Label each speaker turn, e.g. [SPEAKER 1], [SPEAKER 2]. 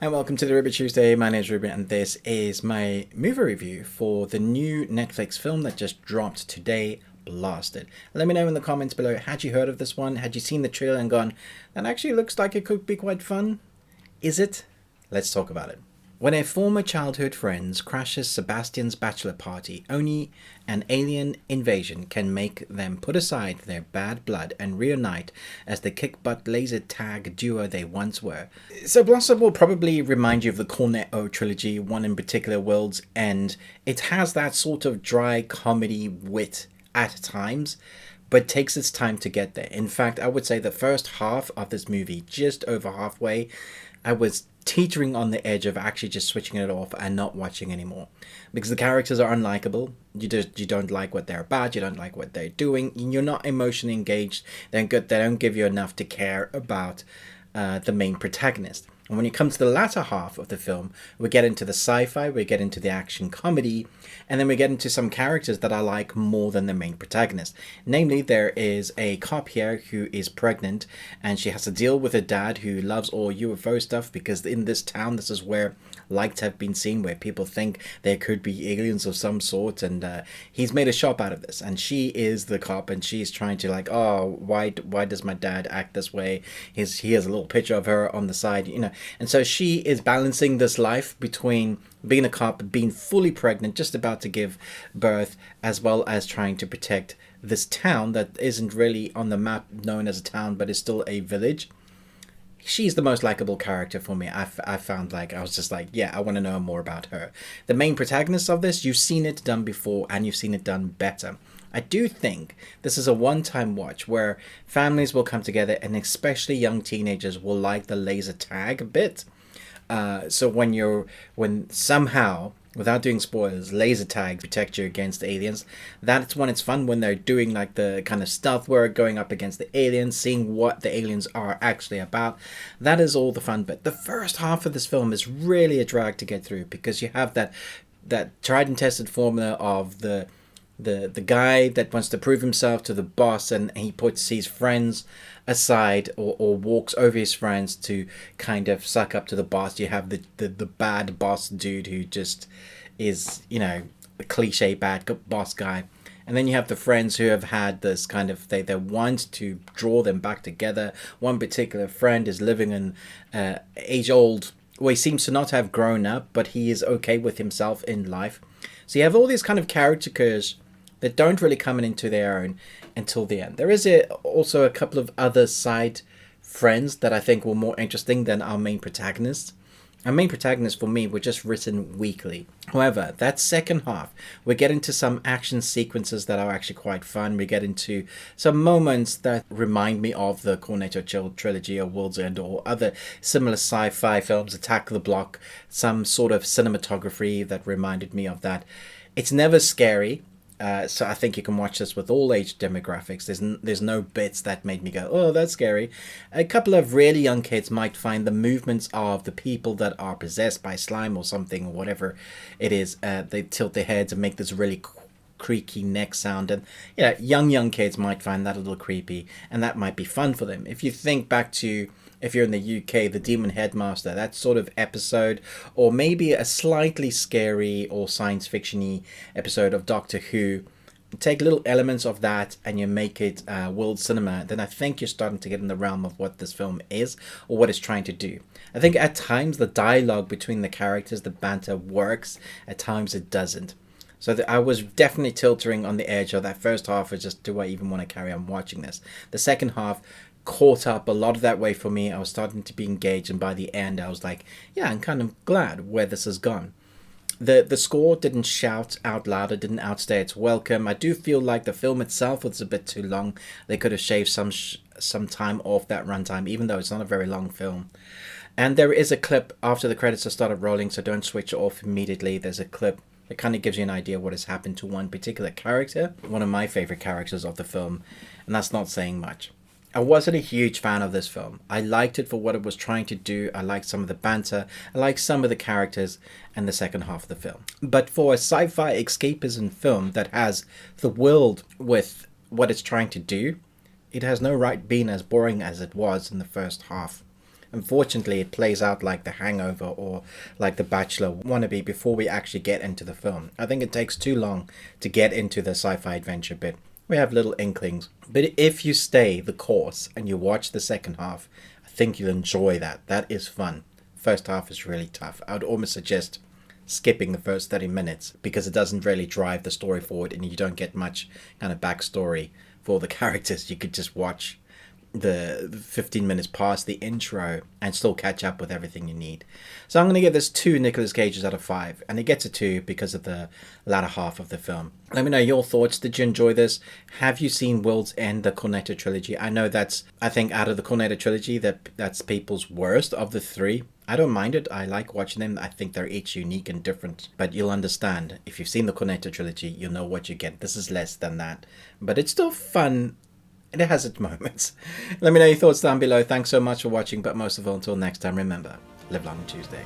[SPEAKER 1] And welcome to the Ruby Tuesday. My name is Ruby, and this is my movie review for the new Netflix film that just dropped today, Blasted. Let me know in the comments below, had you heard of this one? Had you seen the trailer and gone, that actually looks like it could be quite fun? Is it? Let's talk about it. When a former childhood friend crashes Sebastian's bachelor party, only an alien invasion can make them put aside their bad blood and reunite as the kick-butt laser tag duo they once were. So Blossom will probably remind you of the Cornetto trilogy, one in particular, World's End. It has that sort of dry comedy wit at times, but takes its time to get there. In fact, I would say the first half of this movie, just over halfway, I was teetering on the edge of actually just switching it off and not watching anymore, because the characters are unlikable. You don't like what they're about. You don't like what they're doing. You're not emotionally engaged. They don't give you enough to care about the main protagonist. And when you come to the latter half of the film, we get into the sci-fi, we get into the action comedy, and then we get into some characters that I like more than the main protagonist. Namely, there is a cop here who is pregnant, and she has to deal with a dad who loves all UFO stuff, because in this town, this is where lights have been seen, where people think there could be aliens of some sort, and he's made a shop out of this. And she is the cop, and she's trying to like, oh, why does my dad act this way? He has a little picture of her on the side, you know. And so she is balancing this life between being a cop, being fully pregnant, just about to give birth, as well as trying to protect this town that isn't really on the map known as a town, but is still a village. She's the most likable character for me. I found, like, I was just like, yeah, I want to know more about her. The main protagonist of this, you've seen it done before, and you've seen it done better. I do think this is a one-time watch where families will come together, and especially young teenagers will like the laser tag a bit. So when somehow, without doing spoilers, laser tag protect you against aliens, that's when it's fun, when they're doing like the kind of stealth work, going up against the aliens, seeing what the aliens are actually about. That is all the fun bit. The first half of this film is really a drag to get through, because you have that tried and tested formula of the guy that wants to prove himself to the boss, and he puts his friends aside, or walks over his friends to kind of suck up to the boss. You have the bad boss dude who just is, you know, a cliche bad boss guy. And then you have the friends who have had this kind of, they want to draw them back together. One particular friend is living in age-old, well, he seems to not have grown up, but he is okay with himself in life. So you have all these kind of characters that don't really come into their own until the end. There is also a couple of other side friends that I think were more interesting than our main protagonists. Our main protagonists, for me, were just written weakly. However, that second half, we get into some action sequences that are actually quite fun. We get into some moments that remind me of the Cornetto trilogy or World's End, or other similar sci-fi films, Attack the Block, some sort of cinematography that reminded me of that. It's never scary. So I think you can watch this with all age demographics. There's no bits that made me go, oh, that's scary. A couple of really young kids might find the movements of the people that are possessed by slime or something, or whatever it is. They tilt their heads and make this really creaky neck sound, and yeah, young kids might find that a little creepy, and that might be fun for them. If you think back to, if you're in the UK, the Demon Headmaster, that sort of episode, or maybe a slightly scary or science fiction-y episode of Doctor Who, take little elements of that and you make it world cinema, then I think you're starting to get in the realm of what this film is, or what it's trying to do. I think at times the dialogue between the characters, the banter works, at times it doesn't. So I was definitely tilting on the edge of that first half, of just, do I even want to carry on watching this? The second half caught up a lot of that way for me. I was starting to be engaged, and by the end I was like, yeah, I'm kind of glad where this has gone. The score didn't shout out loud, it didn't outstay its welcome. I do feel like the film itself was a bit too long. They could have shaved some time off that runtime, even though it's not a very long film. And there is a clip after the credits have started rolling, so don't switch it off immediately. There's a clip that kind of gives you an idea what has happened to one particular character, one of my favorite characters of the film, and that's not saying much. I wasn't a huge fan of this film. I liked it for what it was trying to do. I liked some of the banter. I liked some of the characters and the second half of the film. But for a sci-fi escapism film that has the world with what it's trying to do, it has no right being as boring as it was in the first half. Unfortunately, it plays out like The Hangover or like The Bachelor wannabe before we actually get into the film. I think it takes too long to get into the sci-fi adventure bit. We have little inklings. But if you stay the course and you watch the second half, I think you'll enjoy that. That is fun. First half is really tough. I would almost suggest skipping the first 30 minutes because it doesn't really drive the story forward and you don't get much kind of backstory for the characters. You could just watch the 15 minutes past the intro and still catch up with everything you need. So I'm going to give this 2 Nicolas Cages out of 5, and it gets a 2 because of the latter half of the film. Let me know your thoughts. Did you enjoy this? Have you seen World's End, the Cornetto trilogy? I know I think out of the Cornetto trilogy, that's people's worst of the 3. I don't mind it. I like watching them. I think they're each unique and different. But you'll understand, if you've seen the Cornetto trilogy, you'll know what you get. This is less than that. But it's still fun. It has its moments. Let me know your thoughts down below. Thanks so much for watching. But most of all, until next time, remember, live long Tuesday.